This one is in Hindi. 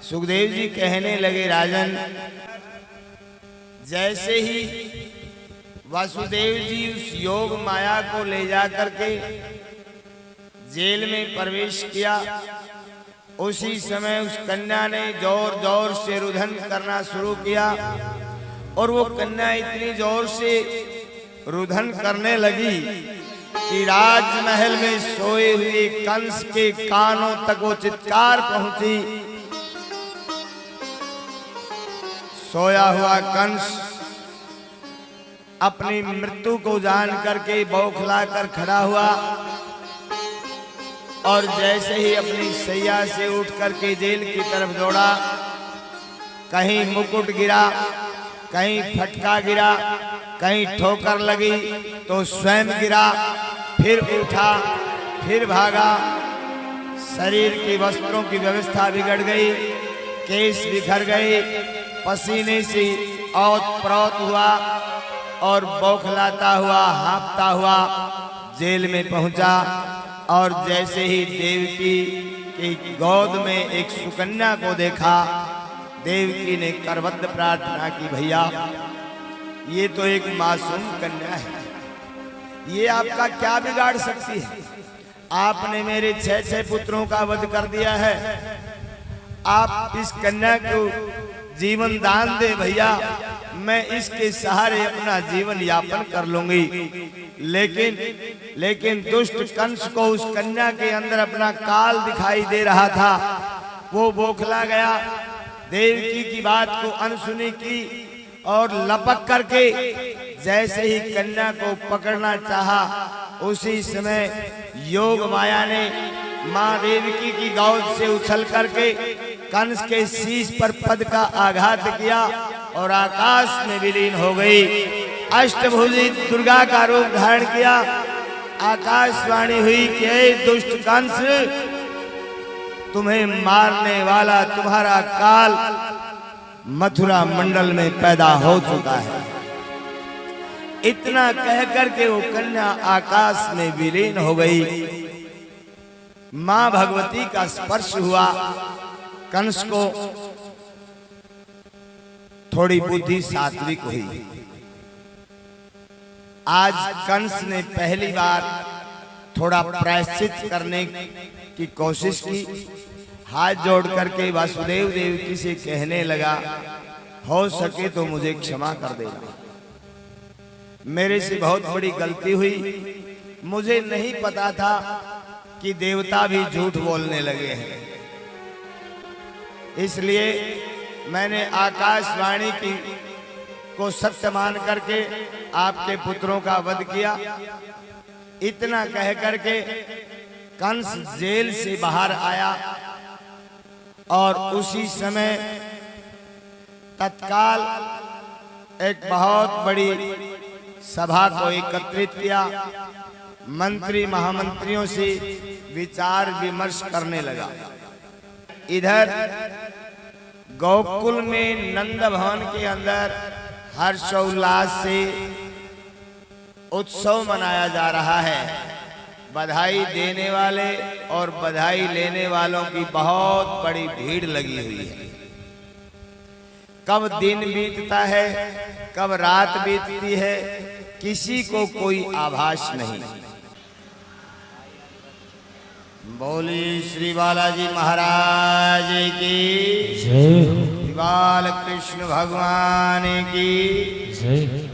सुखदेव जी कहने लगे, राजन, जैसे ही वासुदेव जी उस योग माया को ले जाकर के जेल में प्रवेश किया, उसी समय उस कन्या ने जोर जोर से रुदन करना शुरू किया और वो कन्या इतनी जोर से रुदन करने लगी कि राजमहल में सोए हुए कंस के कानों तक वो चित्कार पहुंची। सोया हुआ कंस अपनी मृत्यु को जान करके बौखला कर खड़ा हुआ और जैसे ही अपनी सैया से उठ करके जेल की तरफ दौड़ा, कहीं मुकुट गिरा, कहीं फटका गिरा, कहीं ठोकर लगी तो स्वयं गिरा, फिर उठा, फिर भागा। शरीर की वस्त्रों की व्यवस्था बिगड़ गई, केस बिखर गए, पसीने से औत-प्रोत हुआ और बौखलाता हुआ, हाँफता हुआ जेल में पहुंचा। और जैसे ही देवकी की गोद में एक सुकन्या को देखा, देवकी ने करबद्ध प्रार्थना की, भैया ये तो एक मासूम कन्या है, ये आपका क्या बिगाड़ सकती है? आपने मेरे 6 पुत्रों का वध कर दिया है, आप इस कन्या को जीवन दान दे भैया, मैं इसके सहारे अपना जीवन यापन कर लूंगी। लेकिन दुष्ट कंस को उस कन्या के अंदर अपना काल दिखाई दे रहा था। वो बौखला गया, देवकी की बात को अनसुनी की और लपक करके जैसे ही कन्या को पकड़ना चाहा, उसी समय योग माया ने माँ देवकी की गोद से उछल करके कंस के शीश पर पद का आघात किया और आकाश में विलीन हो गई। अष्टभुजी दुर्गा का रूप धारण किया। आकाशवाणी हुई कि हे दुष्ट कंस, तुम्हें मारने वाला तुम्हारा काल मथुरा मंडल में पैदा हो चुका है। इतना कहकर के वो कन्या आकाश में विलीन हो गई। मां भगवती का स्पर्श हुआ। कंस को थोड़ी बुद्धि सात्विक हुई। आज कंस ने पहली बार थोड़ा प्रायश्चित करने की कोशिश की। हाथ जोड़ करके वासुदेव देवकी से कहने लगा, हो सके तो मुझे क्षमा कर देना, मेरे से बहुत बड़ी गलती हुई। मुझे नहीं पता था कि देवता भी झूठ बोलने लगे हैं, इसलिए मैंने आकाशवाणी की को सत्य मान करके आपके पुत्रों का वध किया। इतना कह करके कंस जेल से बाहर आया और उसी समय तत्काल एक बहुत बड़ी सभा को एकत्रित किया। मंत्री महामंत्रियों से विचार विमर्श करने लगा। इधर गोकुल में नंद भवन के अंदर हर्षोल्लास से उत्सव मनाया जा रहा है। बधाई देने वाले और बधाई लेने वालों की बहुत बड़ी भीड़ लगी हुई है। कब दिन बीतता है, कब रात बीतती है, किसी को कोई आभास नहीं। बोली श्री बालाजी महाराज की जय, बाल कृष्ण भगवान की जय।